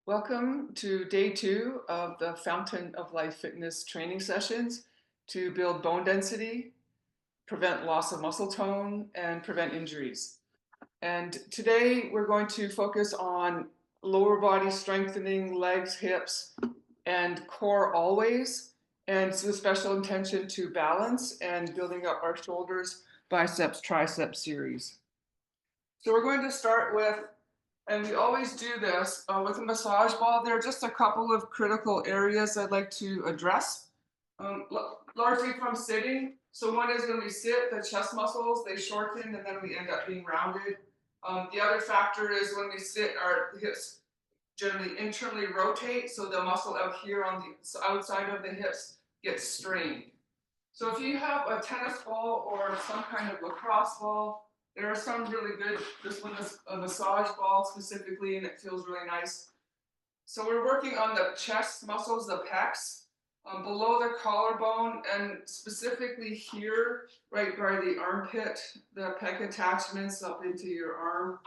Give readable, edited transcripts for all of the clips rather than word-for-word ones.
Welcome to day 2 of the Fountain of Life Fitness training sessions to build bone density, prevent loss of muscle tone, and prevent injuries. And today we're going to focus on lower body strengthening, legs, hips, and core always, and with special intention to balance and building up our shoulders, biceps, triceps series. So we're going to start with, and we always do this with a massage ball. There are just a couple of critical areas I'd like to address, largely from sitting. So one is when we sit, the chest muscles, they shorten and then we end up being rounded. The other factor is when we sit, our hips generally internally rotate, so the muscle out here on the outside of the hips gets strained. So if you have a tennis ball or some kind of lacrosse ball, there are some really good. This one is a massage ball specifically, and it feels really nice. So we're working on the chest muscles, the pecs, below the collarbone, and specifically here, right by the armpit, the pec attachments up into your arm,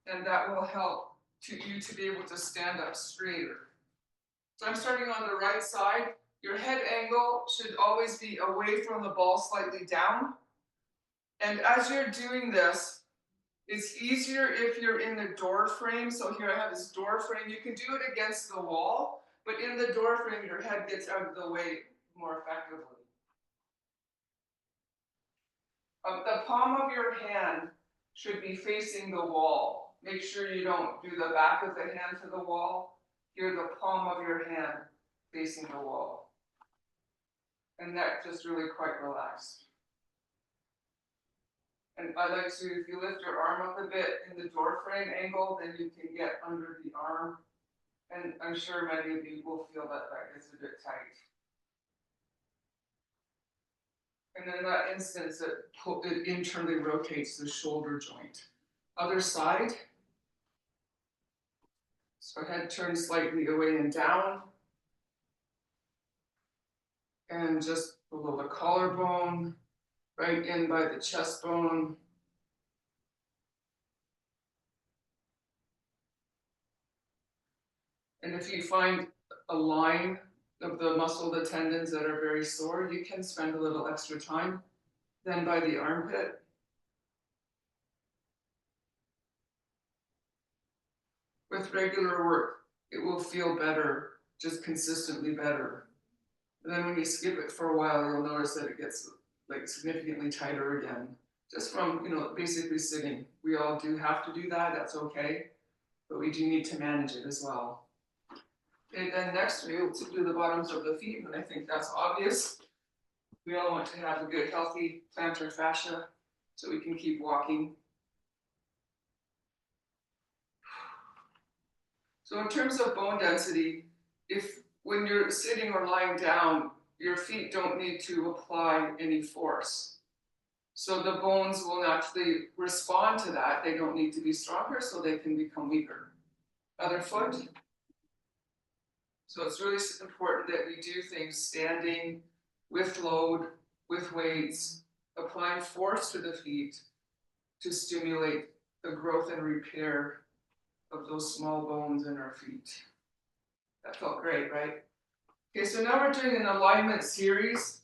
and that will help you to be able to stand up straighter. So I'm starting on the right side. Your head angle should always be away from the ball, slightly down. And as you're doing this, it's easier if you're in the door frame. So here I have this door frame. You can do it against the wall, but in the door frame, your head gets out of the way more effectively. The palm of your hand should be facing the wall. Make sure you don't do the back of the hand to the wall. Here, the palm of your hand facing the wall. And neck just really quite relaxed. And I like to, if you lift your arm up a bit in the door frame angle, then you can get under the arm. And I'm sure many of you will feel that that gets a bit tight. And in that instance, it internally rotates the shoulder joint. Other side. So head turns slightly away and down. And just below the collarbone, right in by the chest bone. And if you find a line of the muscle, the tendons that are very sore, you can spend a little extra time. Then by the armpit. With regular work, it will feel better, just consistently better. And then when you skip it for a while, you'll notice that it gets like significantly tighter again. Just from, basically sitting. We all do have to do that, that's okay. But we do need to manage it as well. Okay, then next we will do the bottoms of the feet, and I think that's obvious. We all want to have a good, healthy plantar fascia so we can keep walking. So in terms of bone density, when you're sitting or lying down, your feet don't need to apply any force. So the bones will naturally respond to that. They don't need to be stronger, so they can become weaker. Other foot. So it's really important that we do things standing, with load, with weights, applying force to the feet to stimulate the growth and repair of those small bones in our feet. That felt great, right? Okay, so now we're doing an alignment series.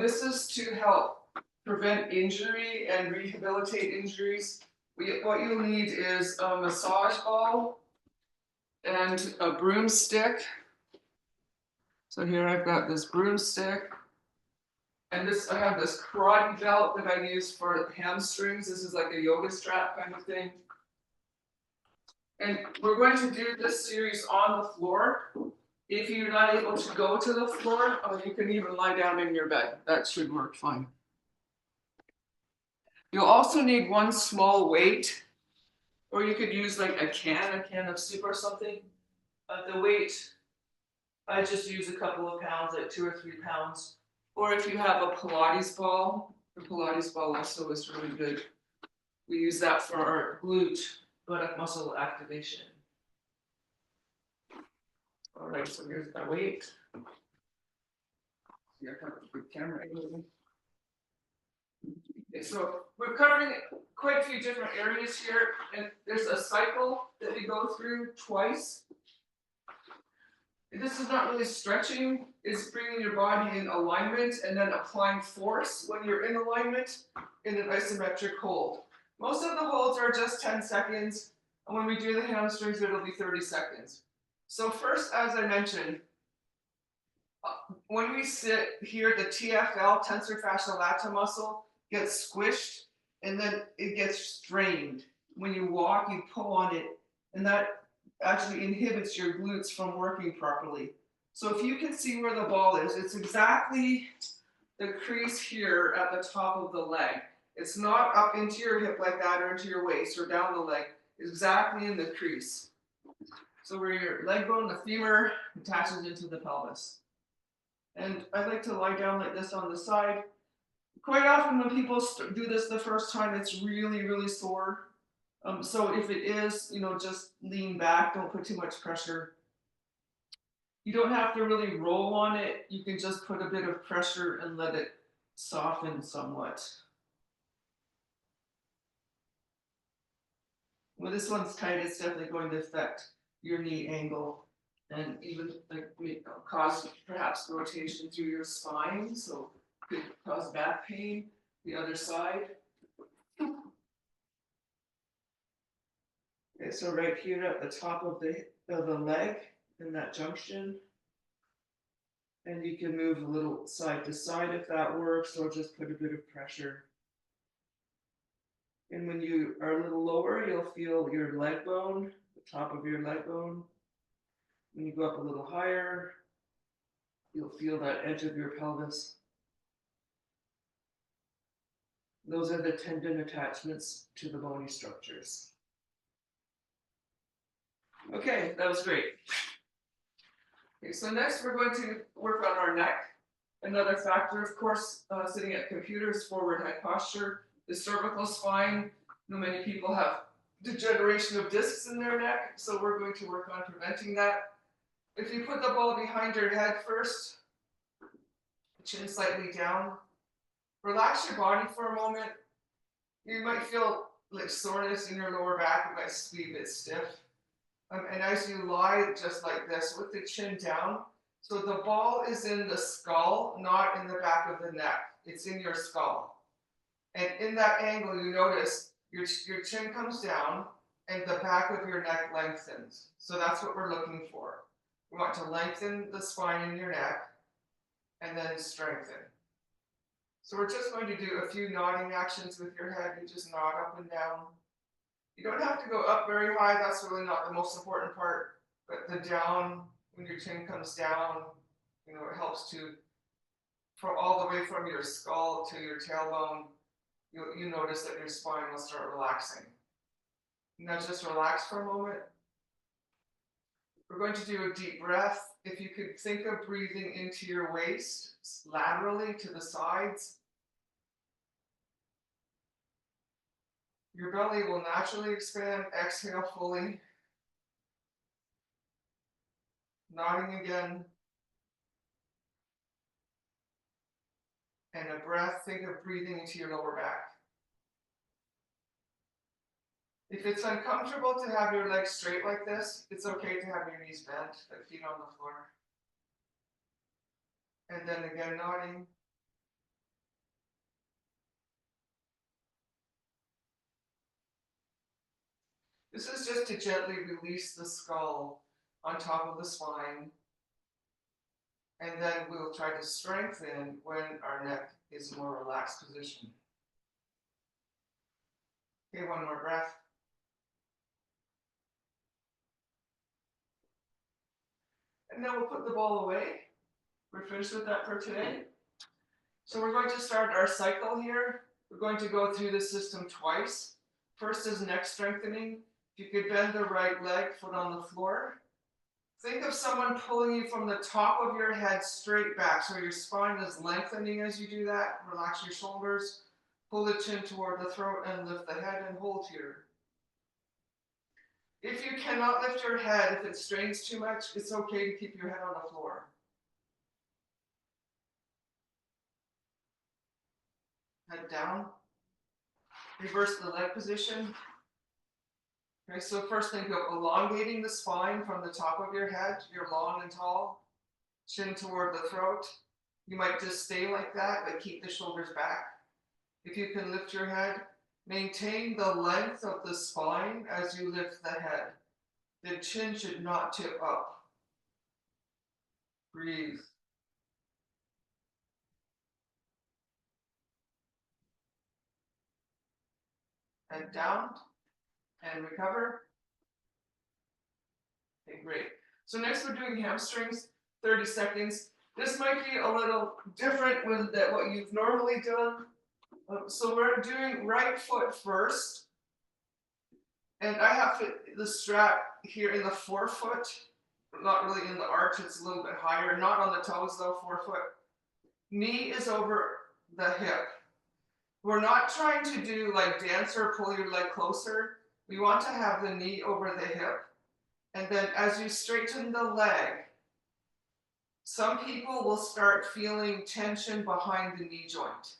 This is to help prevent injury and rehabilitate injuries. What you'll need is a massage ball and a broomstick. So here I've got this broomstick. And I have this karate belt that I use for hamstrings. This is like a yoga strap kind of thing. And we're going to do this series on the floor. If you're not able to go to the floor, you can even lie down in your bed. That should work fine. You'll also need one small weight, or you could use like a can of soup or something. The weight, I just use a couple of pounds, like 2 or 3 pounds. Or if you have a Pilates ball, the Pilates ball also is really good. We use that for our glute buttock muscle activation. All right, so here's the weight. I have a good camera angle. Okay, so we're covering quite a few different areas here, and there's a cycle that we go through twice. This is not really stretching, it's bringing your body in alignment and then applying force when you're in alignment in an isometric hold. Most of the holds are just 10 seconds, and when we do the hamstrings, it'll be 30 seconds. So first, as I mentioned, when we sit here, the TFL, tensor fascial lata muscle, gets squished and then it gets strained. When you walk, you pull on it, and that actually inhibits your glutes from working properly. So if you can see where the ball is, it's exactly the crease here at the top of the leg. It's not up into your hip like that or into your waist or down the leg. It's exactly in the crease. So where your leg bone, the femur, attaches into the pelvis. And I like to lie down like this on the side. Quite often when people do this the first time, it's really, really sore. So if it is, just lean back, don't put too much pressure. You don't have to really roll on it. You can just put a bit of pressure and let it soften somewhat. When this one's tight, it's definitely going to affect your knee angle and even cause perhaps rotation through your spine. So could cause back pain. The other side. Okay, so right here at the top of the leg in that junction. And you can move a little side to side if that works, or just put a bit of pressure. And when you are a little lower, you'll feel your leg bone, the top of your leg bone. When you go up a little higher, you'll feel that edge of your pelvis. Those are the tendon attachments to the bony structures. Okay, that was great. Okay, so next we're going to work on our neck. Another factor, of course, sitting at computers, forward head posture, the cervical spine. Many people have degeneration of discs in their neck, so we're going to work on preventing that. If you put the ball behind your head first, chin slightly down, relax your body for a moment. You might feel like soreness in your lower back. It might be a bit stiff. And as you lie just like this with the chin down, so the ball is in the skull, not in the back of the neck. It's in your skull. And in that angle, you notice your chin comes down and the back of your neck lengthens. So that's what we're looking for. We want to lengthen the spine in your neck and then strengthen. So we're just going to do a few nodding actions with your head. You just nod up and down. You don't have to go up very high. That's really not the most important part. But the down, when your chin comes down, it helps to, all the way from your skull to your tailbone, you notice that your spine will start relaxing. Now just relax for a moment. We're going to do a deep breath. If you could think of breathing into your waist, laterally to the sides. Your belly will naturally expand. Exhale fully. Nodding again. And a breath, think of breathing into your lower back. If it's uncomfortable to have your legs straight like this, it's okay to have your knees bent, like feet on the floor. And then again, nodding. This is just to gently release the skull on top of the spine. And then we'll try to strengthen when our neck is in a more relaxed position. Okay, one more breath. And then we'll put the ball away. We're finished with that for today. So we're going to start our cycle here. We're going to go through the system twice. First is neck strengthening. If you could bend the right leg, foot on the floor. Think of someone pulling you from the top of your head straight back. So your spine is lengthening as you do that. Relax your shoulders. Pull the chin toward the throat and lift the head and hold here. If you cannot lift your head, if it strains too much, it's okay to keep your head on the floor. Head down. Reverse the leg position. Okay, so first think of elongating the spine from the top of your head. You're long and tall, chin toward the throat. You might just stay like that, but keep the shoulders back. If you can lift your head, maintain the length of the spine as you lift the head. The chin should not tip up. Breathe. Head down and recover. Okay, great. So next we're doing hamstrings, 30 seconds. This might be a little different than what you've normally done. So we're doing right foot first. And I have the strap here in the forefoot, not really in the arch, it's a little bit higher, not on the toes though, forefoot. Knee is over the hip. We're not trying to do like dancer, pull your leg closer. We want to have the knee over the hip. And then as you straighten the leg, some people will start feeling tension behind the knee joint.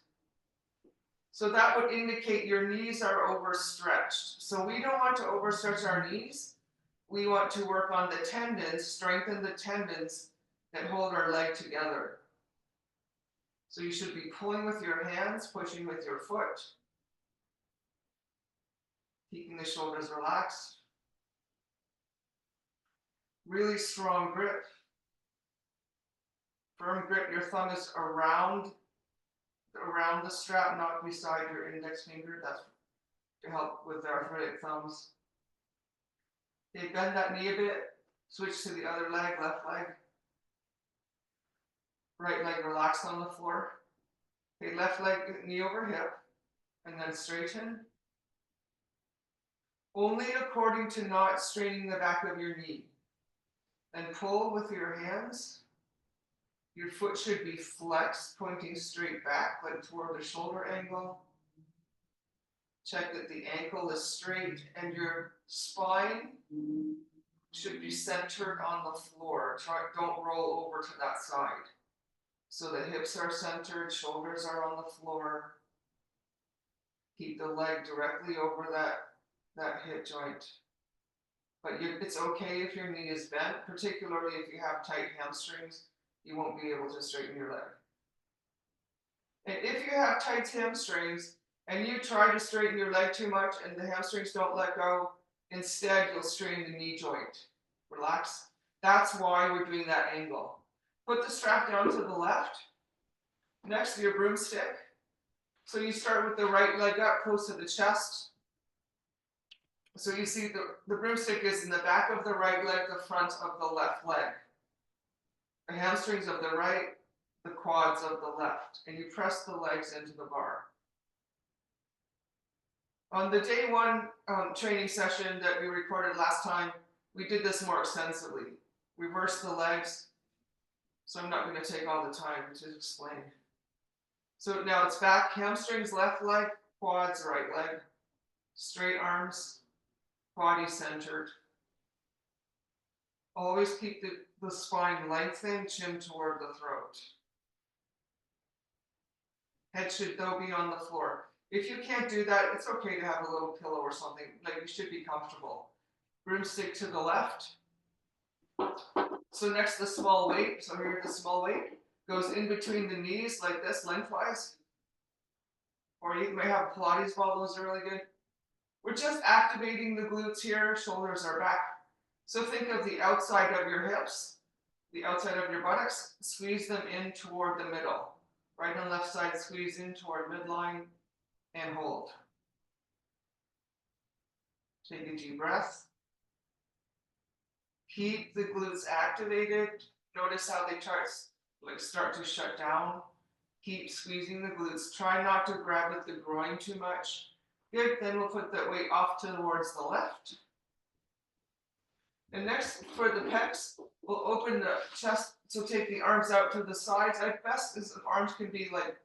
So that would indicate your knees are overstretched. So we don't want to overstretch our knees. We want to work on the tendons, strengthen the tendons that hold our leg together. So you should be pulling with your hands, pushing with your foot, keeping the shoulders relaxed. Really strong grip. Firm grip, your thumb is around the strap, not beside your index finger. That's to help with the arthritic thumbs. Okay, bend that knee a bit. Switch to the other leg, left leg. Right leg relaxed on the floor. Okay, left leg, knee over hip, and then straighten. Only according to not straining the back of your knee. And pull with your hands. Your foot should be flexed, pointing straight back, like toward the shoulder angle. Check that the ankle is straight and your spine should be centered on the floor. Don't roll over to that side. So the hips are centered, shoulders are on the floor. Keep the leg directly over that hip joint. But it's okay if your knee is bent, particularly if you have tight hamstrings, you won't be able to straighten your leg. And if you have tight hamstrings and you try to straighten your leg too much and the hamstrings don't let go, instead you'll strain the knee joint. Relax. That's why we're doing that angle. Put the strap down to the left, next to your broomstick. So you start with the right leg up close to the chest. So you see the broomstick is in the back of the right leg, the front of the left leg. The hamstrings of the right, the quads of the left. And you press the legs into the bar. On the day one training session that we recorded last time, we did this more extensively. Reverse the legs. So I'm not going to take all the time to explain. So now it's back, hamstrings, left leg, quads, right leg, straight arms, body centered. Always keep the spine lengthened, chin toward the throat. Head should though be on the floor. If you can't do that, it's okay to have a little pillow or something, like you should be comfortable. Broomstick to the left. So next the small weight, so here the small weight goes in between the knees like this, lengthwise. Or you may have a Pilates ball, those are really good. We're just activating the glutes here, shoulders are back. So think of the outside of your hips, the outside of your buttocks, squeeze them in toward the middle. Right and left side, squeeze in toward midline and hold. Take a deep breath. Keep the glutes activated. Notice how they start to shut down. Keep squeezing the glutes. Try not to grab at the groin too much. Good, then we'll put that weight off towards the left. And next, for the pecs, we'll open the chest, so take the arms out to the sides. At best, arms can be like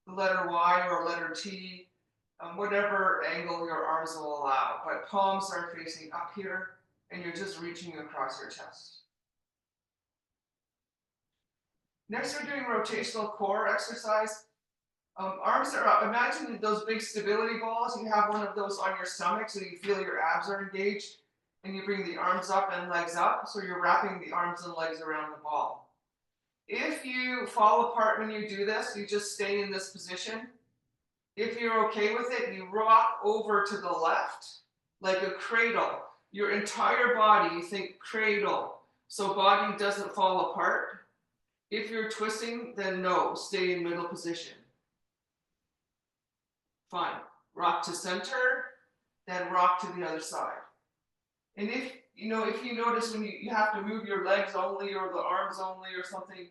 the letter Y or letter T, whatever angle your arms will allow. But palms are facing up here, and you're just reaching across your chest. Next, we're doing rotational core exercise. Arms are up. Imagine those big stability balls. You have one of those on your stomach so you feel your abs are engaged. And you bring the arms up and legs up. So you're wrapping the arms and legs around the ball. If you fall apart when you do this, you just stay in this position. If you're okay with it, you rock over to the left like a cradle. Your entire body, you think cradle. So body doesn't fall apart. If you're twisting, then no, stay in middle position. Fine. Rock to center, then rock to the other side. And if you notice when you have to move your legs only or the arms only or something,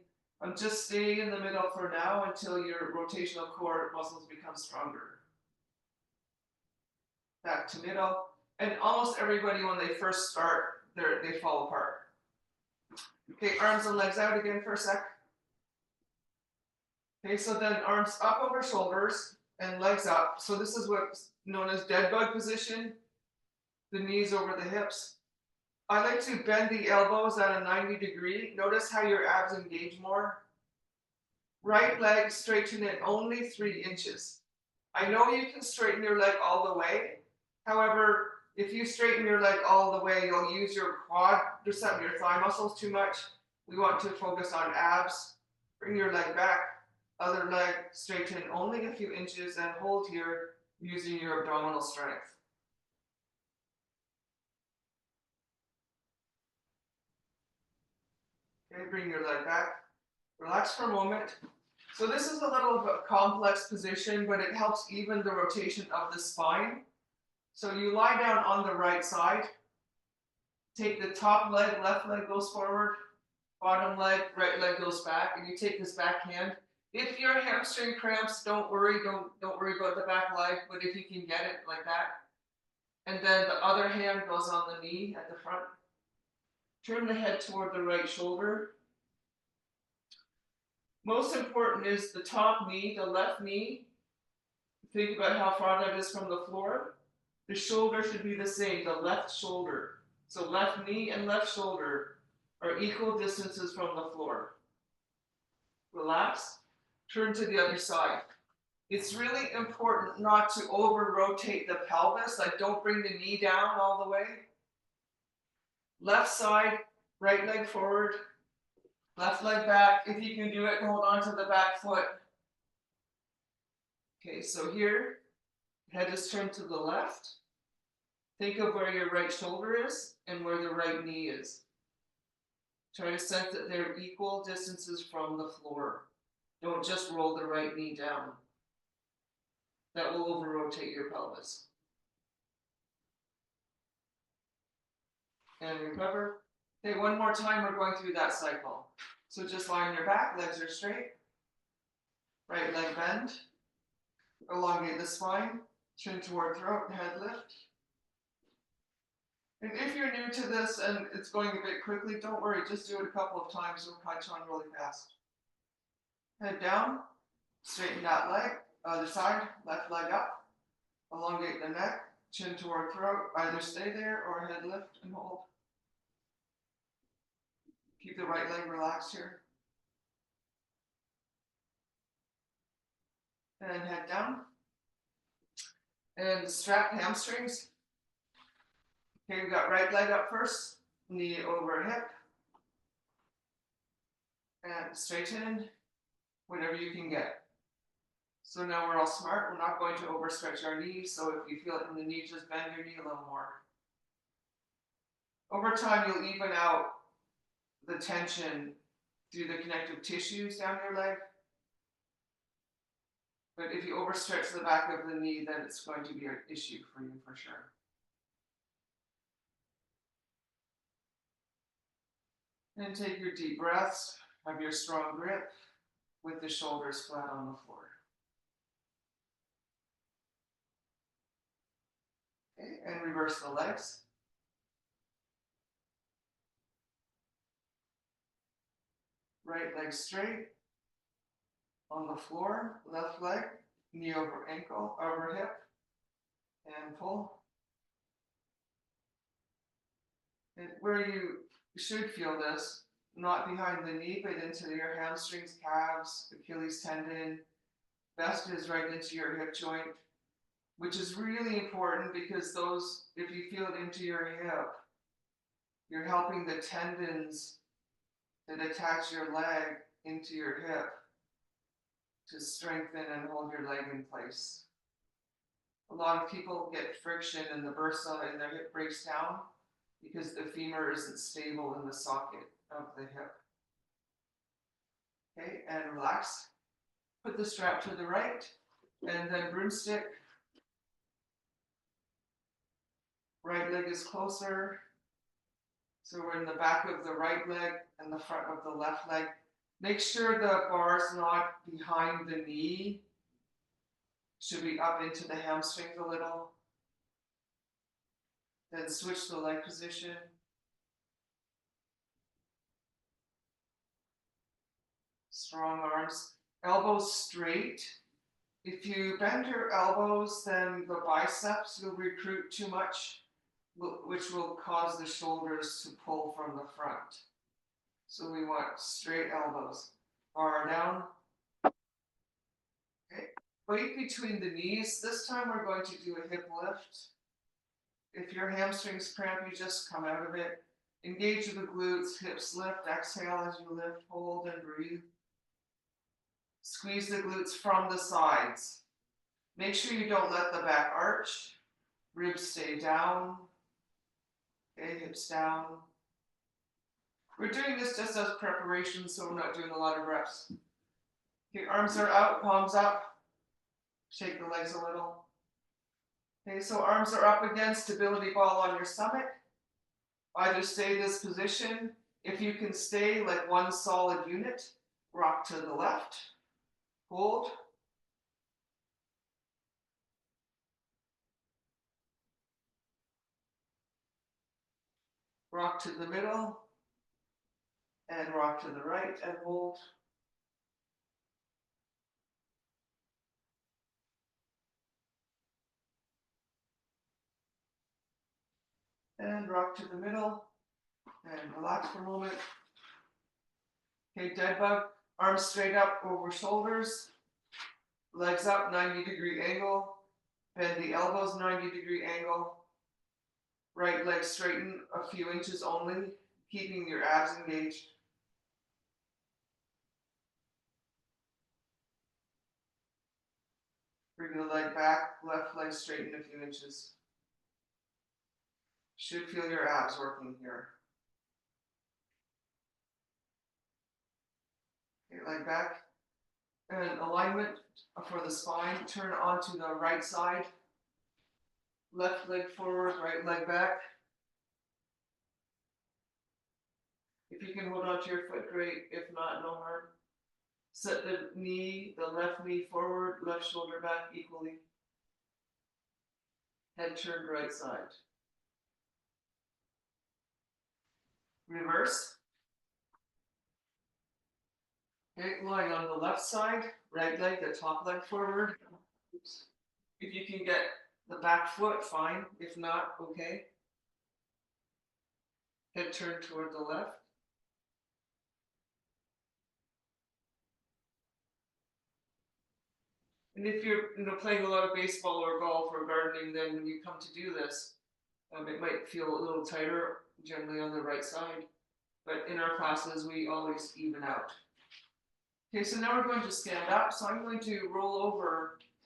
just stay in the middle for now until your rotational core muscles become stronger. Back to middle. And almost everybody, when they first start, they fall apart. Okay, arms and legs out again for a sec. Okay, so then arms up over shoulders and legs up. So this is what's known as dead bug position. The knees over the hips. I like to bend the elbows at a 90-degree. Notice how your abs engage more. Right leg, straighten it only 3 inches. I know you can straighten your leg all the way. However, if you straighten your leg all the way, you'll use your quadricep, your thigh muscles too much. We want to focus on abs. Bring your leg back. Other leg, straighten only a few inches and hold here using your abdominal strength. Okay, bring your leg back. Relax for a moment. So this is a little bit complex position, but it helps even the rotation of the spine. So you lie down on the right side. Take the top leg, left leg goes forward. Bottom leg, right leg goes back, and you take this back hand. If your hamstring cramps, don't worry. Don't worry about the back leg, but if you can get it like that. And then the other hand goes on the knee at the front. Turn the head toward the right shoulder. Most important is the top knee, the left knee. Think about how far that is from the floor. The shoulder should be the same, the left shoulder. So left knee and left shoulder are equal distances from the floor. Relax. Turn to the other side. It's really important not to over-rotate the pelvis, like don't bring the knee down all the way. Left side, right leg forward, left leg back. If you can do it, hold on to the back foot. Okay, so here, head is turned to the left. Think of where your right shoulder is and where the right knee is. Try to sense that they're equal distances from the floor. Don't just roll the right knee down. That will over-rotate your pelvis. And recover. Okay, one more time, we're going through that cycle. So just lie on your back, legs are straight. Right leg bend. Elongate the spine. Chin toward throat, head lift. And if you're new to this and it's going a bit quickly, don't worry, just do it a couple of times. We'll catch on really fast. Head down, straighten that leg, other side, left leg up, elongate the neck, chin toward throat, either stay there or head lift and hold. Keep the right leg relaxed here. And head down. And strap hamstrings. Okay, we got right leg up first, knee over hip. And straighten, whatever you can get. So now we're all smart. We're not going to overstretch our knees. So if you feel it in the knee, just bend your knee a little more. Over time, you'll even out the tension through the connective tissues down your leg. But if you overstretch the back of the knee, then it's going to be an issue for you for sure. And take your deep breaths. Have your strong grip with the shoulders flat on the floor. Okay, and reverse the legs. Right leg straight on the floor, left leg, knee over ankle, over hip, and pull. And where you should feel this, not behind the knee, but into your hamstrings, calves, Achilles tendon, Best is right into your hip joint, which is really important because those, if you feel it into your hip, you're helping the tendons that attach your leg into your hip to strengthen and hold your leg in place. A lot of people get friction and the bursa in their hip breaks down because the femur isn't stable in the socket of the hip. Okay, and relax. Put the strap to the right, and then broomstick. Right leg is closer. So we're in the back of the right leg and the front of the left leg. Make sure the bar's not behind the knee. Should be up into the hamstrings a little. Then switch the leg position. Strong arms. Elbows straight. If you bend your elbows, then the biceps will recruit too much, which will cause the shoulders to pull from the front. So we want straight elbows. Bar down. Okay. Weight between the knees. This time we're going to do a hip lift. If your hamstrings cramp, you just come out of it. Engage the glutes, hips lift, exhale as you lift, hold and breathe. Squeeze the glutes from the sides. Make sure you don't let the back arch. Ribs stay down. Okay, hips down. We're doing this just as preparation, so we're not doing a lot of reps. Okay, arms are out, palms up. Shake the legs a little. Okay, so arms are up again, stability ball on your stomach. Either stay this position. If you can stay like one solid unit, rock to the left. Hold. Rock to the middle. And rock to the right and hold. And rock to the middle. And relax for a moment. Okay, dead bug. Arms straight up over shoulders. Legs up, 90-degree angle. Bend the elbows, 90-degree angle. Right leg straighten a few inches only, keeping your abs engaged. Bring the leg back, left leg straighten a few inches. Should feel your abs working here. Okay, leg back. And alignment for the spine, turn onto the right side. Left leg forward, right leg back. If you can hold on to your foot, great. If not, no harm. Set the knee, the left knee forward, left shoulder back equally. Head turned right side. Reverse. Okay, lying on the left side, right leg, the top leg forward. Oops. If you can get the back foot, fine. If not, okay. Head turned toward the left. And if you're playing a lot of baseball or golf or gardening, then when you come to do this, it might feel a little tighter, generally on the right side. But in our classes, we always even out. Okay, so now we're going to stand up. So I'm going to roll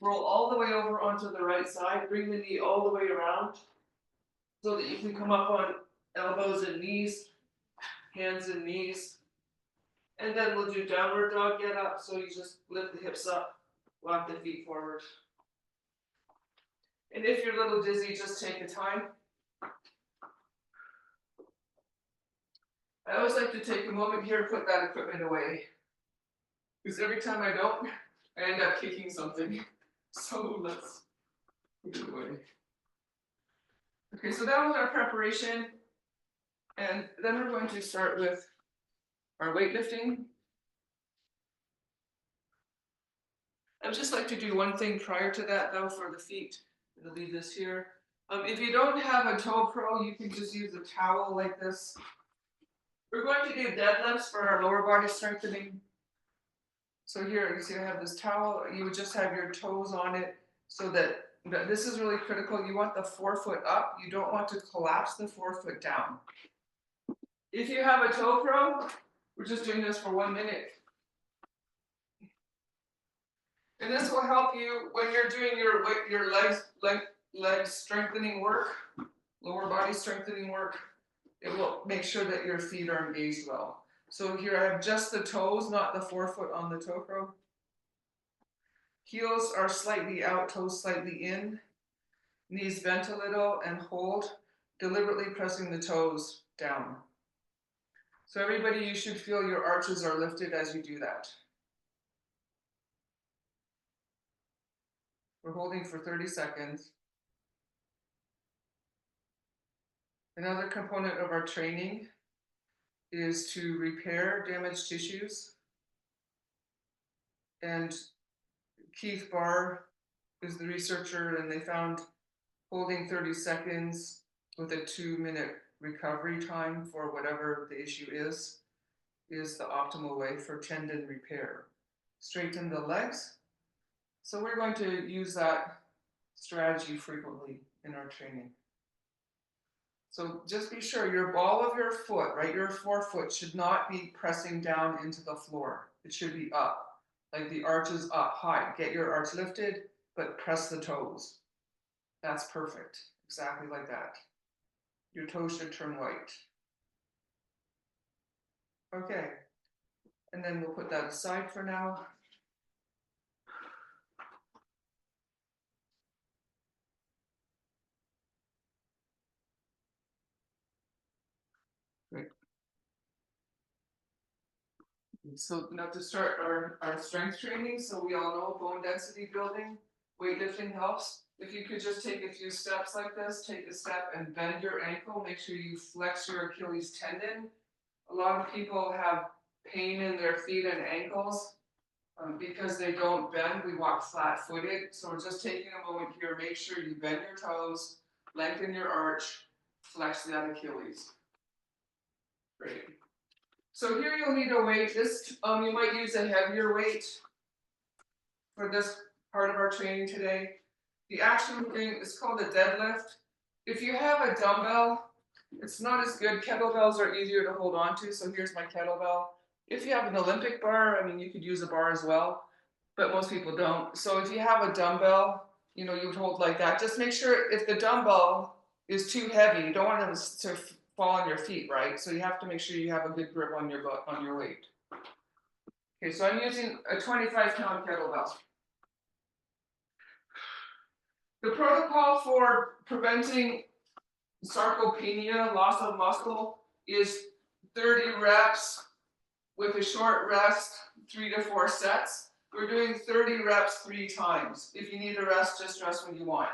all the way over onto the right side, bring the knee all the way around so that you can come up on elbows and knees, hands and knees. And then we'll do downward dog get up. So you just lift the hips up, walk the feet forward. And if you're a little dizzy, just take the time. I always like to take a moment here and put that equipment away. Because every time I don't, I end up kicking something. So let's put it away. Okay, so that was our preparation. And then we're going to start with our weightlifting. I would just like to do one thing prior to that, though, for the feet. I'm going to leave this here. If you don't have a toe pro, you can just use a towel like this. We're going to do deadlifts for our lower body strengthening. So here, you see I have this towel, you would just have your toes on it so that, this is really critical. You want the forefoot up. You don't want to collapse the forefoot down. If you have a toe pro, we're just doing this for 1 minute. And this will help you when you're doing your leg strengthening work, lower body strengthening work. It will make sure that your feet are engaged well. So here I have just the toes, not the forefoot on the toe pro. Heels are slightly out, toes slightly in. Knees bent a little and hold, deliberately pressing the toes down. So everybody, you should feel your arches are lifted as you do that. We're holding for 30 seconds. Another component of our training is to repair damaged tissues. And Heath is the researcher, and they found holding 30 seconds with a 2-minute recovery time for whatever the issue is the optimal way for tendon repair. Straighten the legs. So we're going to use that strategy frequently in our training. So just be sure your ball of your foot, right, your forefoot should not be pressing down into the floor. It should be up, like the arch is up high. Get your arch lifted, but press the toes. That's perfect, exactly like that. Your toes should turn white. Okay, and then we'll put that aside for now. Great. So now to start our strength training, so we all know bone density building, weightlifting helps. If you could just take a few steps like this, take a step and bend your ankle, make sure you flex your Achilles tendon. A lot of people have pain in their feet and ankles because they don't bend. We walk flat-footed. So we're just taking a moment here, make sure you bend your toes, lengthen your arch, flex that Achilles. Great. So here you'll need a weight. This you might use a heavier weight for this part of our training today. The action we're doing is called a deadlift. If you have a dumbbell, it's not as good. Kettlebells are easier to hold on to, so here's my kettlebell. If you have an Olympic bar, I mean, you could use a bar as well, but most people don't. So if you have a dumbbell, you know, you would hold like that. Just make sure if the dumbbell is too heavy, you don't want it to fall on your feet, right? So you have to make sure you have a good grip on your weight. Okay, so I'm using a 25-pound kettlebell. The protocol for preventing sarcopenia, loss of muscle, is 30 reps with a short rest, 3 to 4 sets. We're doing 30 reps 3 times. If you need a rest, just rest when you want.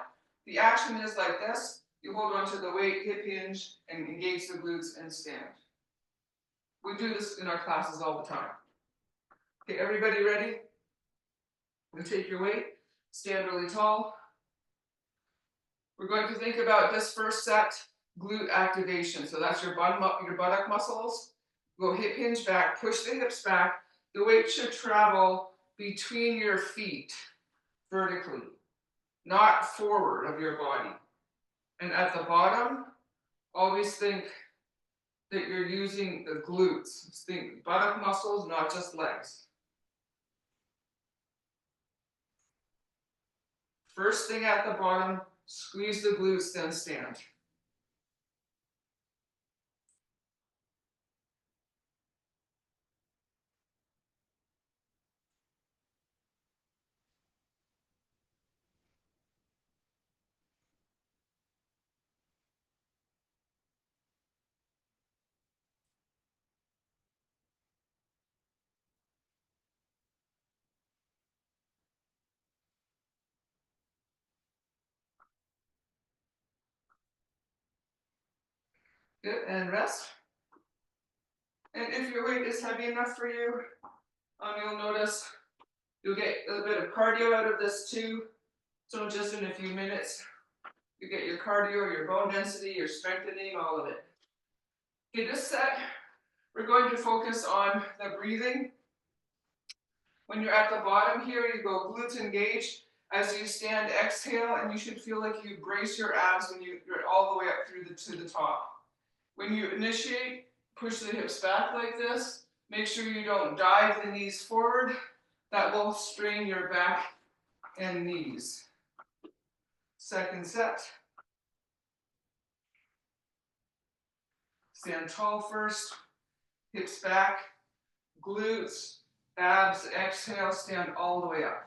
The action is like this. You hold onto the weight, hip hinge, and engage the glutes and stand. We do this in our classes all the time. Okay, everybody ready? You take your weight, stand really tall. We're going to think about this first set, glute activation. So that's your buttock muscles. Go hip hinge back, push the hips back. The weight should travel between your feet vertically, not forward of your body. And at the bottom, always think that you're using the glutes. Think buttock muscles, not just legs. First thing at the bottom, squeeze the glutes, then stand. Good, and rest. And if your weight is heavy enough for you, you'll notice you'll get a little bit of cardio out of this too. So just in a few minutes, you get your cardio, your bone density, your strengthening, all of it. Okay, this set, we're going to focus on the breathing. When you're at the bottom here, you go glutes engaged. As you stand, exhale, and you should feel like you brace your abs when you're all the way up through to the top. When you initiate, push the hips back like this. Make sure you don't dive the knees forward. That will strain your back and knees. Second set. Stand tall first, hips back, glutes, abs, exhale, stand all the way up.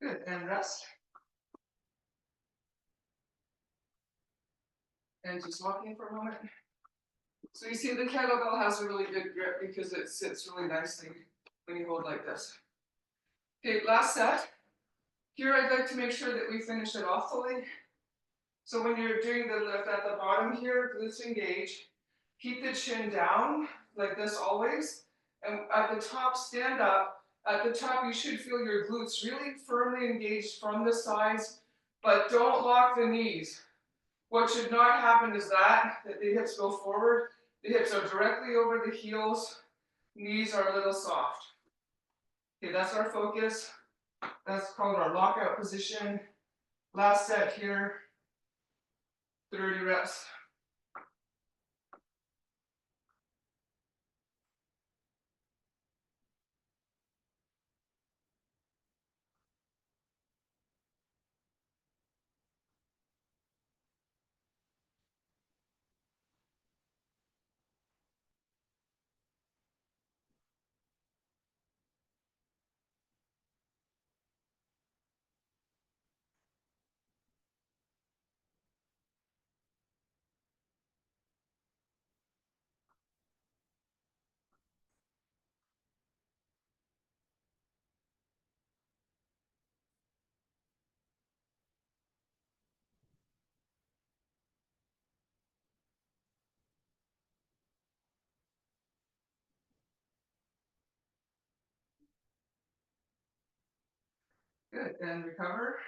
Good, and rest. And just walking for a moment. So you see the kettlebell has a really good grip because it sits really nicely when you hold like this. Okay, last set. Here I'd like to make sure that we finish it off fully. So when you're doing the lift at the bottom here, glutes engage. Keep the chin down like this always. And at the top, stand up. At the top, you should feel your glutes really firmly engaged from the sides, but don't lock the knees. What should not happen is that the hips go forward. The hips are directly over the heels. Knees are a little soft. Okay, that's our focus. That's called our lockout position. Last set here, 30 reps. Good, and recover,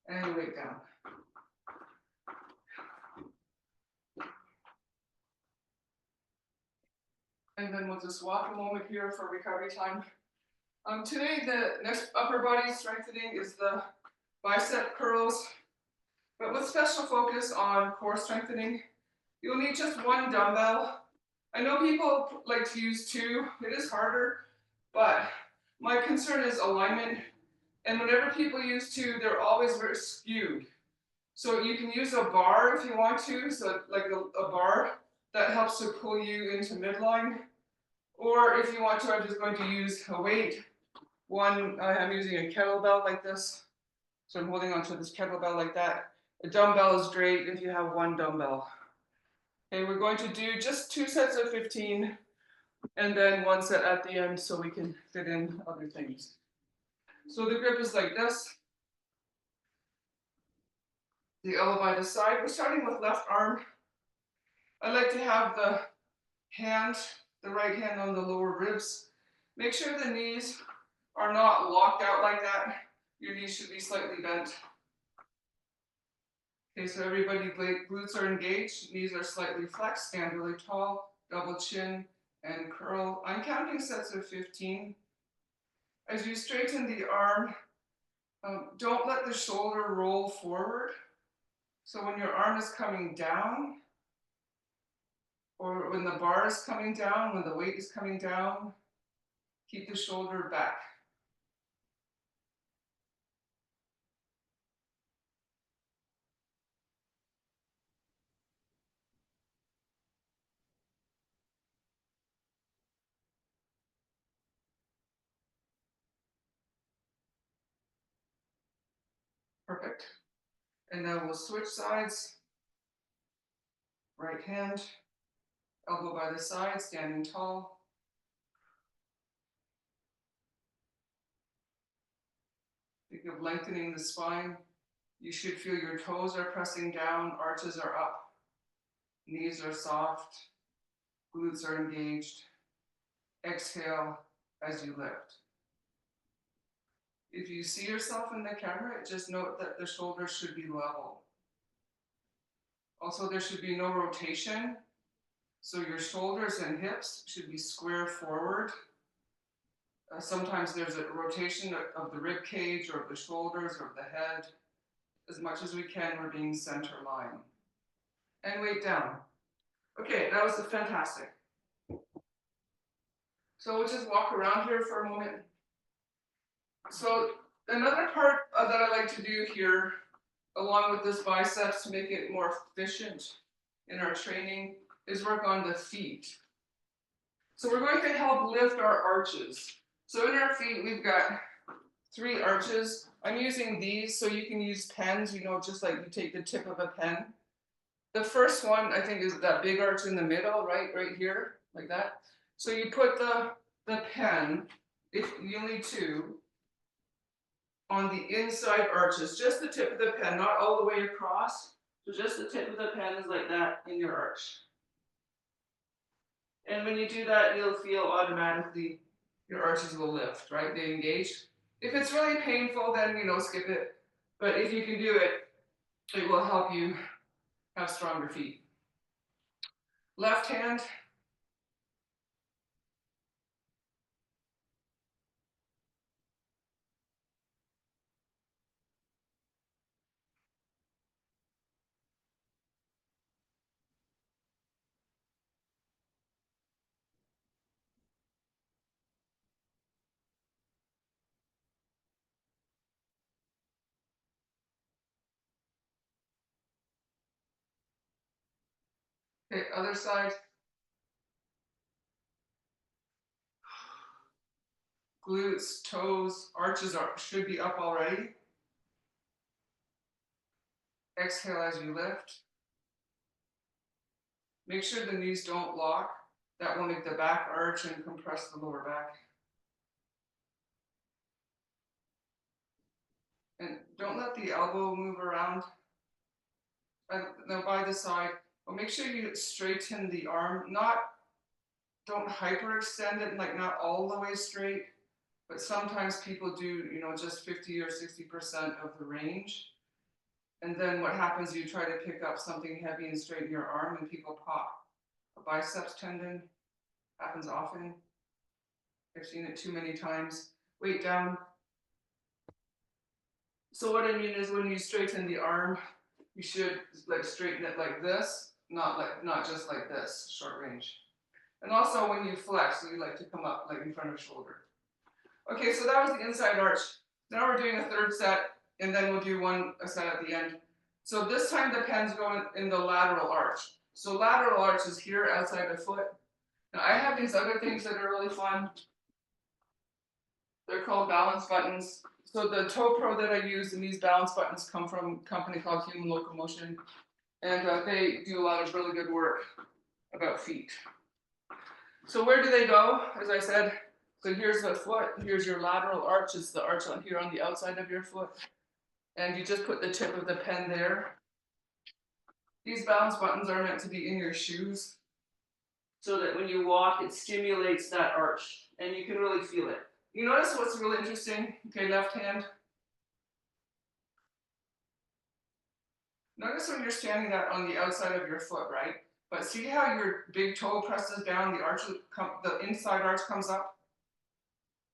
and weight down. And then we'll just walk a moment here for recovery time. Today, the next upper body strengthening is the bicep curls, but with special focus on core strengthening. You'll need just one dumbbell. I know people like to use two. It is harder, but my concern is alignment. And whenever people use two, they're always very skewed. So you can use a bar if you want to, so like a bar that helps to pull you into midline. Or if you want to, I'm just going to use a weight. I'm using a kettlebell like this. So I'm holding onto this kettlebell like that. A dumbbell is great if you have one dumbbell. Okay, we're going to do just 2 sets of 15 and then 1 set at the end so we can fit in other things. So the grip is like this. The elbow by the side. We're starting with left arm. I like to have the right hand on the lower ribs. Make sure the knees are not locked out like that. Your knees should be slightly bent. Okay, so everybody, glutes are engaged, knees are slightly flexed, stand really tall, double chin, and curl. I'm counting sets of 15. As you straighten the arm, don't let the shoulder roll forward. So when your arm is coming down, or when the bar is coming down, when the weight is coming down, keep the shoulder back. Perfect. And now we'll switch sides. Right hand, elbow by the side, standing tall. Think of lengthening the spine. You should feel your toes are pressing down, arches are up, knees are soft, glutes are engaged. Exhale as you lift. If you see yourself in the camera, just note that the shoulders should be level. Also, there should be no rotation. So your shoulders and hips should be square forward. Sometimes there's a rotation of the rib cage or of the shoulders or of the head. As much as we can, we're being center line. And weight down. Okay, that was fantastic. So we'll just walk around here for a moment. So another part that I like to do here, along with this biceps to make it more efficient in our training, is work on the feet. So we're going to help lift our arches. So in our feet, we've got 3 arches. I'm using these, so you can use pens, you know, just like you take the tip of a pen. The first one, I think, is that big arch in the middle, right here, like that. So you put the pen, if you need to, on the inside arches, just the tip of the pen, not all the way across. So just the tip of the pen is like that in your arch. And when you do that, you'll feel automatically your arches will lift, right? They engage. If it's really painful, then, you know, skip it. But if you can do it, it will help you have stronger feet. Left hand. Okay, other side. Glutes, toes, arches should be up already. Exhale as you lift. Make sure the knees don't lock. That will make the back arch and compress the lower back. And don't let the elbow move around. Now by the side, but make sure you straighten the arm. Don't hyperextend it, like not all the way straight, but sometimes people do, you know, just 50 or 60% of the range. And then what happens, you try to pick up something heavy and straighten your arm and people pop. A biceps tendon happens often. I've seen it too many times. Weight down. So what I mean is when you straighten the arm, you should like straighten it like this, not just like this, short range. And also when you flex, you like to come up like in front of shoulder. Okay, so that was the inside arch. Now we're doing a third set, and then we'll do a set at the end. So this time the pen's going in the lateral arch. So lateral arch is here outside the foot. Now I have these other things that are really fun. They're called balance buttons. So the toe pro that I use and these balance buttons come from a company called Human Locomotion. And they do a lot of really good work about feet. So where do they go? As I said, so here's the foot, here's your lateral arch, it's the arch on here on the outside of your foot. And you just put the tip of the pen there. These balance buttons are meant to be in your shoes so that when you walk, it stimulates that arch and you can really feel it. You notice what's really interesting? Okay, left hand. Notice when you're standing that on the outside of your foot, right? But see how your big toe presses down, the inside arch comes up?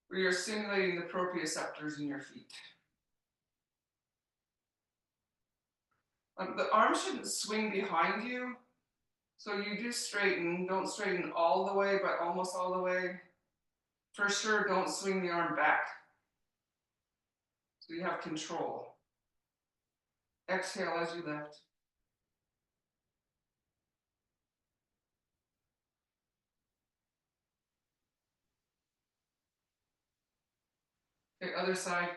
Where you're stimulating the proprioceptors in your feet. The arm shouldn't swing behind you. So you do straighten, don't straighten all the way, but almost all the way. For sure, don't swing the arm back. So you have control. Exhale as you lift. Okay, other side.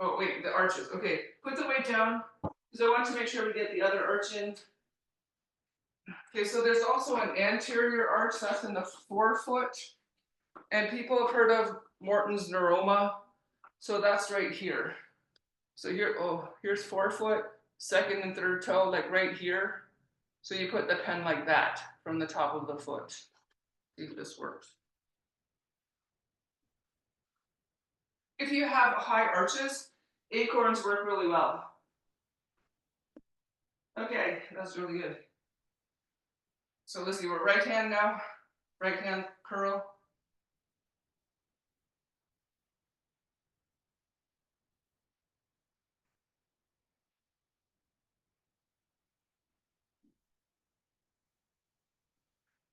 Oh, wait, the arches. Okay, put the weight down because I want to make sure we get the other arch in. Okay, so there's also an anterior arch that's in the forefoot. And people have heard of Morton's neuroma. So that's right here. So here, oh, here's forefoot, second and third toe, like right here. So you put the pen like that from the top of the foot. See if this works. If you have high arches, acorns work really well. Okay, that's really good. So let's see, we're right hand now, right hand curl.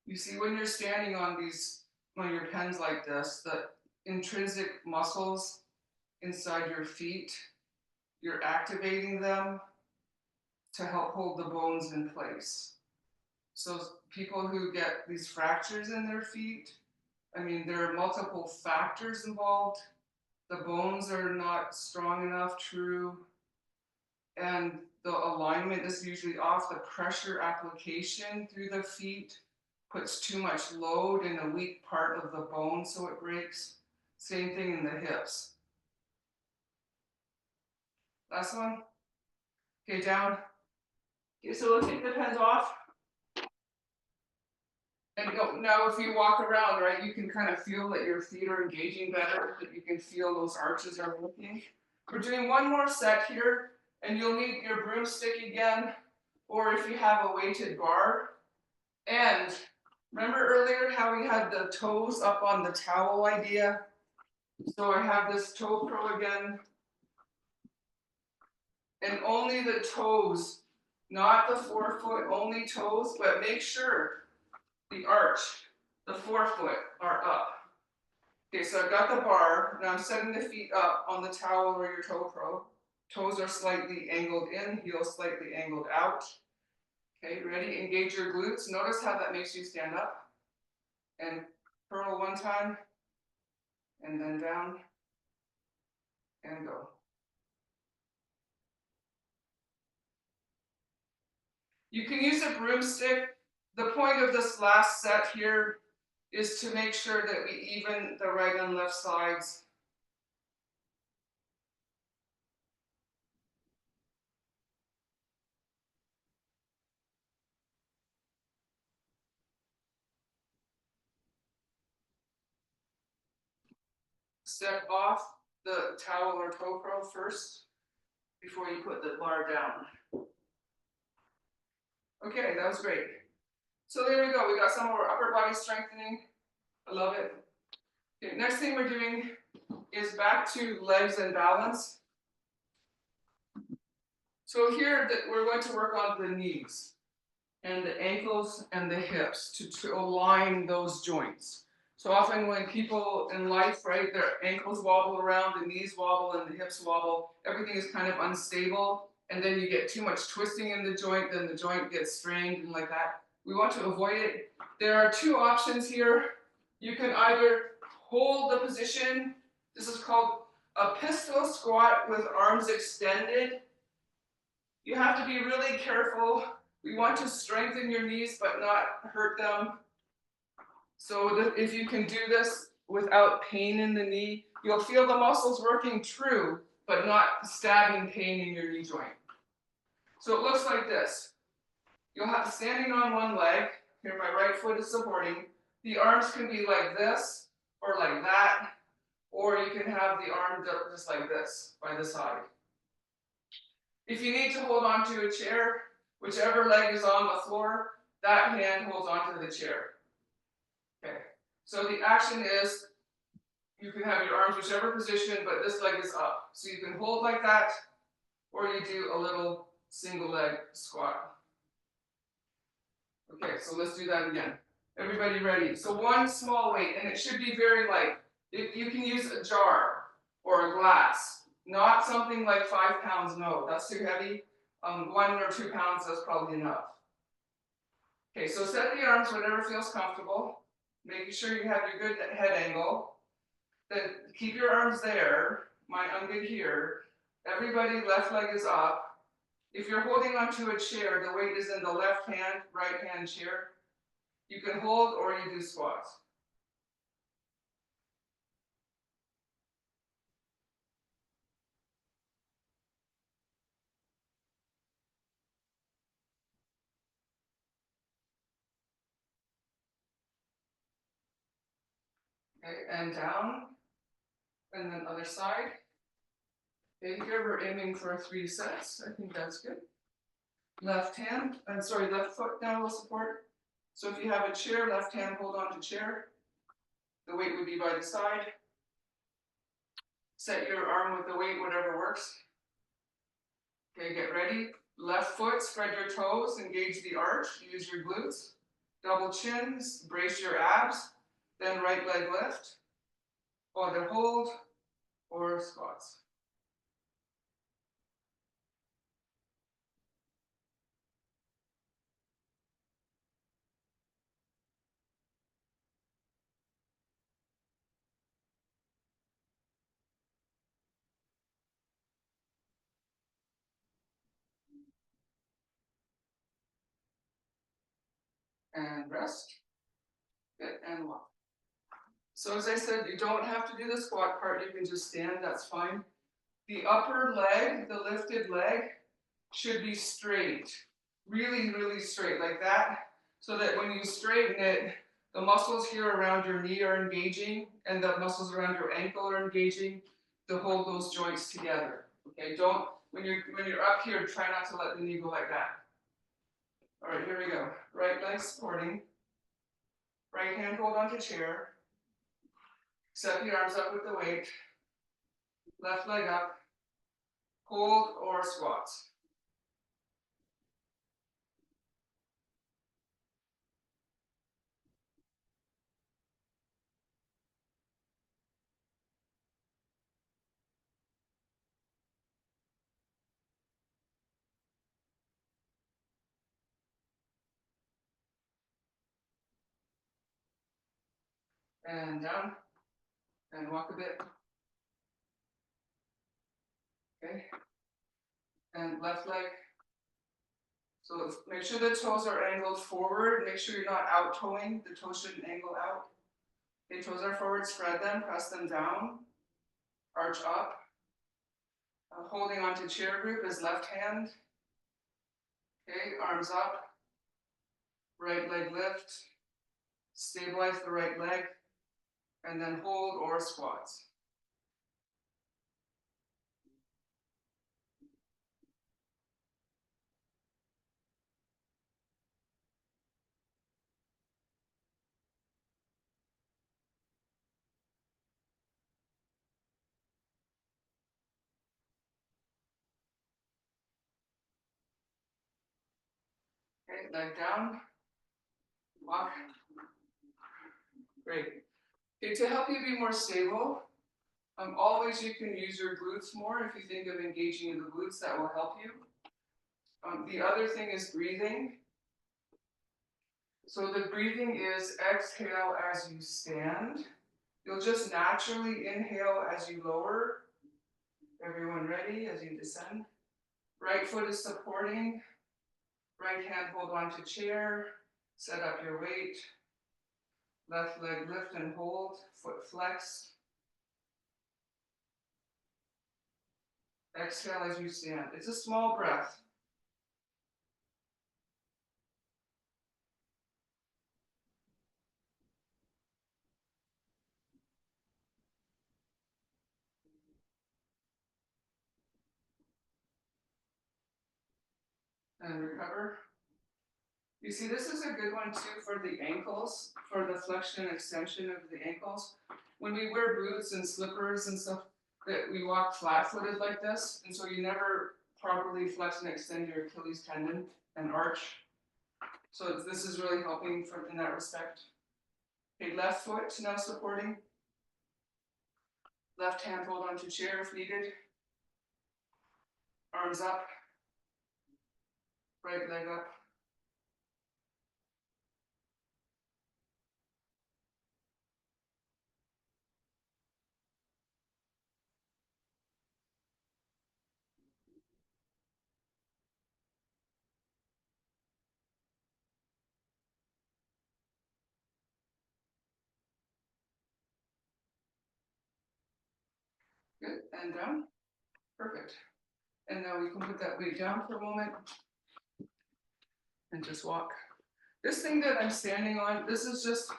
You see, when you're standing on your pens like this, the intrinsic muscles inside your feet, you're activating them to help hold the bones in place. So people who get these fractures in their feet, I mean, there are multiple factors involved. The bones are not strong enough, true, and the alignment is usually off. The pressure application through the feet puts too much load in a weak part of the bone, so it breaks. Same thing in the hips. Last one. Okay, down. Okay, so we'll take the pens off. And now if you walk around, right, you can kind of feel that your feet are engaging better, that you can feel those arches are working. We're doing one more set here, and you'll need your broomstick again, or if you have a weighted bar. And remember earlier how we had the toes up on the towel idea? So I have this toe curl again. And only the toes, not the forefoot, only toes, but make sure the arch, the forefoot are up. Okay, so I've got the bar, and I'm setting the feet up on the towel or your toe curl. Toes are slightly angled in, heels slightly angled out. Okay, ready? Engage your glutes. Notice how that makes you stand up. And curl one time, and then down, and go. You can use a broomstick. The point of this last set here is to make sure that we even the right and left sides. Step off the towel or toe curl first before you put the bar down. Okay, that was great. So there we go. We got some of our upper body strengthening. I love it. Okay, next thing we're doing is back to legs and balance. So here we're going to work on the knees and the ankles and the hips to align those joints. So often when people in life, right, their ankles wobble around, the knees wobble, and the hips wobble, everything is kind of unstable, and then you get too much twisting in the joint, then the joint gets strained and like that. We want to avoid it. There are two options here. You can either hold the position. This is called a pistol squat with arms extended. You have to be really careful. We want to strengthen your knees but not hurt them. So if you can do this without pain in the knee, you'll feel the muscles working true, but not stabbing pain in your knee joint. So it looks like this. You'll have standing on one leg. Here my right foot is supporting. The arms can be like this or like that, or you can have the arm just like this by the side. If you need to hold on to a chair, whichever leg is on the floor, that hand holds onto the chair. Okay, so the action is you can have your arms whichever position, but this leg is up. So you can hold like that, or you do a little single leg squat. Okay, so let's do that again. Everybody ready? So one small weight, and it should be very light. You can use a jar or a glass, not something like 5 pounds, no, that's too heavy. 1 or 2 pounds, that's probably enough. Okay, so set the arms whatever feels comfortable, making sure you have your good head angle. Then keep your arms there. I'm good here. Everybody, left leg is up. If you're holding onto a chair, the weight is in the left hand, right hand chair. You can hold or you do squats. Okay, and down, and then other side. Okay, here we're aiming for 3 sets. I think that's good. Left hand, left foot now will support. So if you have a chair, left hand hold on to chair. The weight would be by the side. Set your arm with the weight, whatever works. Okay, get ready. Left foot, spread your toes, engage the arch, use your glutes. Double chins, brace your abs. Then right leg lift. Either hold or squats. And rest. Good, and walk. So as I said, you don't have to do the squat part. You can just stand, that's fine. The upper leg, the lifted leg, should be straight. Really, really straight, like that. So that when you straighten it, the muscles here around your knee are engaging, and the muscles around your ankle are engaging to hold those joints together. Okay, when you're up here, try not to let the knee go like that. All right, here we go. Right leg supporting. Right hand hold onto chair. Set the arms up with the weight. Left leg up. Hold or squats. And down. And walk a bit. Okay. And left leg. So make sure the toes are angled forward. Make sure you're not out toeing. The toes shouldn't angle out. Okay, toes are forward, spread them, press them down. Arch up. Holding onto chair grip is left hand. Okay, arms up. Right leg lift. Stabilize the right leg. And then hold or squats. Okay, leg down. Walk. Great. Okay, to help you be more stable, always you can use your glutes more. If you think of engaging in the glutes, that will help you. The other thing is breathing. So the breathing is exhale as you stand. You'll just naturally inhale as you lower. Everyone ready as you descend. Right foot is supporting. Right hand hold on to chair. Set up your weight. Left leg lift and hold. Foot flexed. Exhale as you stand. It's a small breath. And recover. You see, this is a good one too for the ankles, for the flexion and extension of the ankles. When we wear boots and slippers and stuff, that we walk flat-footed like this, and so you never properly flex and extend your Achilles tendon and arch. So this is really helping in that respect. Okay, left foot now supporting. Left hand hold onto chair if needed. Arms up. Right leg up. Good, and down. Perfect. And now we can put that weight down for a moment and just walk. This thing that I'm standing on, this is just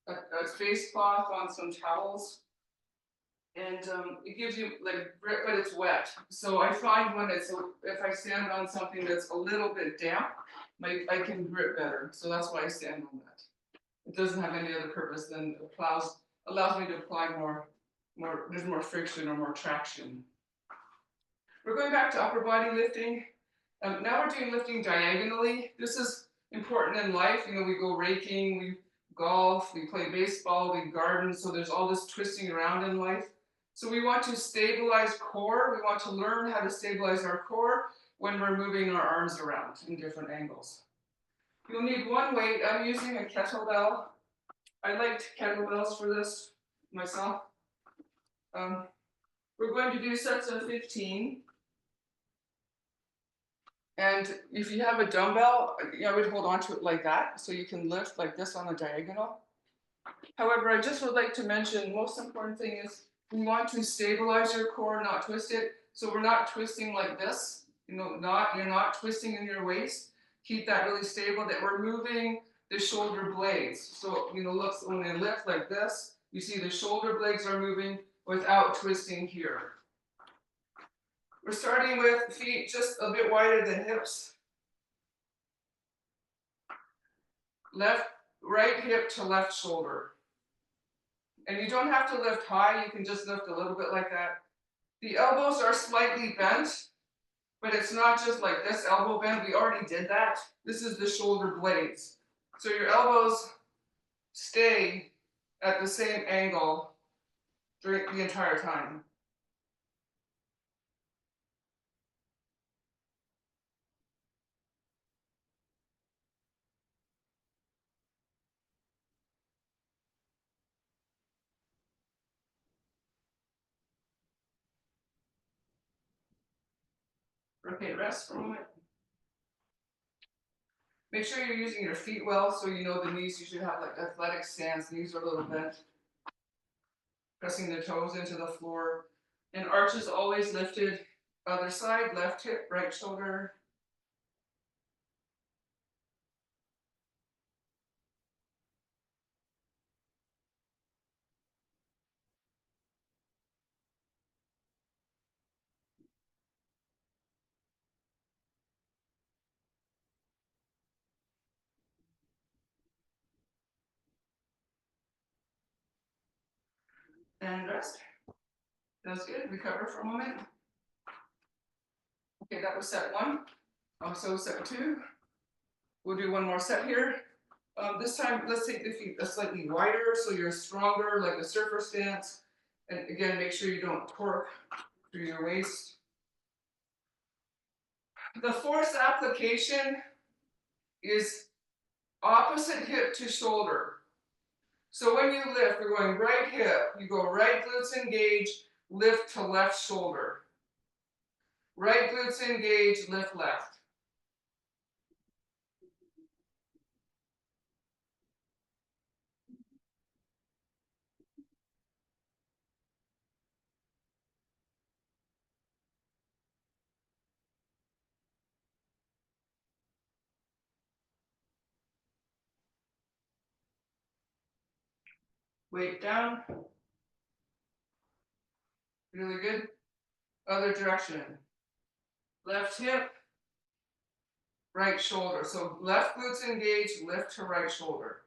a face cloth on some towels. And it gives you like grip, but it's wet. So I find when it's, if I stand on something that's a little bit damp, I can grip better. So that's why I stand on that. It doesn't have any other purpose than it allows me to apply there's more friction or more traction. We're going back to upper body lifting. Now we're doing lifting diagonally. This is important in life. You know, we go raking, we golf, we play baseball, we garden. So there's all this twisting around in life. So we want to stabilize core. We want to learn how to stabilize our core when we're moving our arms around in different angles. You'll need one weight. I'm using a kettlebell. I liked kettlebells for this myself. We're going to do sets of 15. And if you have a dumbbell, I would hold on to it like that, so you can lift like this on a diagonal. However, I just would like to mention, most important thing is we want to stabilize your core, not twist it. So we're not twisting like this, you know, you're not twisting in your waist. Keep that really stable, that we're moving the shoulder blades. So, you know, look, when I lift like this, you see the shoulder blades are moving without twisting here. We're starting with feet just a bit wider than hips. Right hip to left shoulder. And you don't have to lift high, you can just lift a little bit like that. The elbows are slightly bent, but it's not just like this elbow bend, we already did that. This is the shoulder blades. So your elbows stay at the same angle during the entire time. Okay, rest for a moment. Make sure you're using your feet well, so you know the knees. You should have like athletic stance. Knees are a little bent. Pressing the toes into the floor. And arch is always lifted. Other side, left hip, right shoulder. And rest. That's good. Recover for a moment. Okay, that was set one. Also set two. We'll do one more set here. This time, let's take the feet slightly wider so you're stronger, like a surfer stance. And again, make sure you don't torque through your waist. The force application is opposite hip to shoulder. So when you lift, we're going right hip, you go right glutes engage, lift to left shoulder. Right glutes engage, lift left. Weight down. Really good. Other direction. Left hip, right shoulder. So left glutes engage, lift to right shoulder.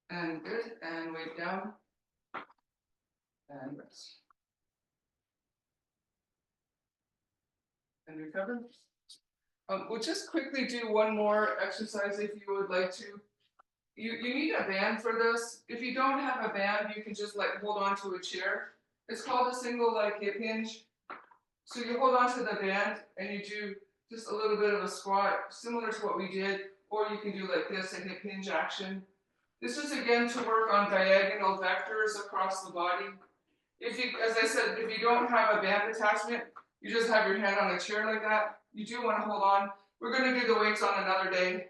And good. And weight down. And rest. And recover. We'll just quickly do one more exercise if you would like to. You need a band for this. If you don't have a band, you can just like hold on to a chair. It's called a single leg hip hinge. So you hold on to the band and you do just a little bit of a squat, similar to what we did. or you can do like this, a hip hinge action. This is again to work on diagonal vectors across the body. If you, as I said, if you don't have a band attachment, you just have your hand on a chair like that. You do want to hold on. We're going to do the weights on another day,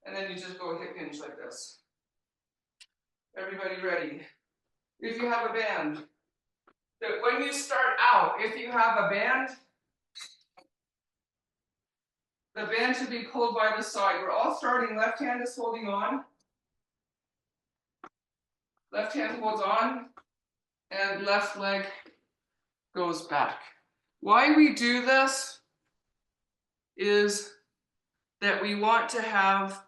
and then you just go hip hinge like this. Everybody ready? If you have a band, that when you start out, if you have a band, the band should be pulled by the side. We're all starting, left hand is holding on. Left hand holds on, and left leg goes back. Why we do this is that we want to have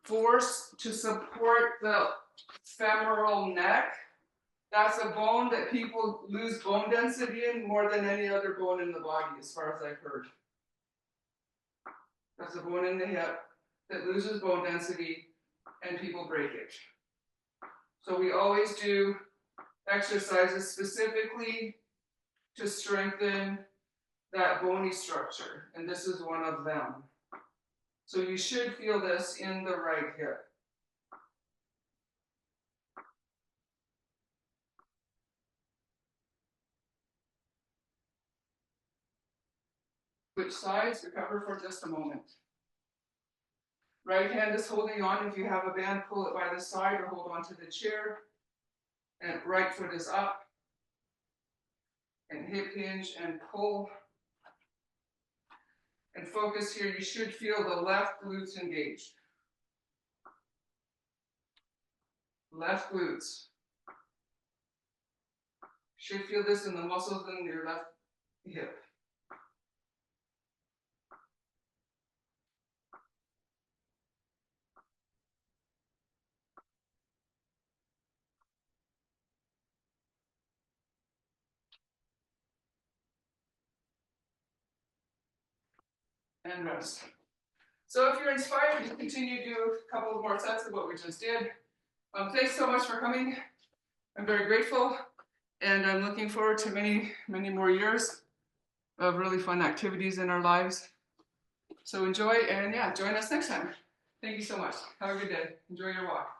force to support the femoral neck. That's a bone that people lose bone density in more than any other bone in the body, as far as I've heard. That's a bone in the hip that loses bone density and people break it. So we always do exercises specifically to strengthen that bony structure, and this is one of them. So you should feel this in the right hip. Switch sides, recover for just a moment. Right hand is holding on. If you have a band, pull it by the side or hold on to the chair. And right foot is up. And hip hinge and pull. And focus here, you should feel the left glutes engaged. Left glutes. Should feel this in the muscles in your left hip. And rest. So if you're inspired to continue to do a couple more sets of what we just did, thanks so much for coming. I'm very grateful, and I'm looking forward to many, many more years of really fun activities in our lives. So enjoy, and yeah, join us next time. Thank you so much. Have a good day. Enjoy your walk.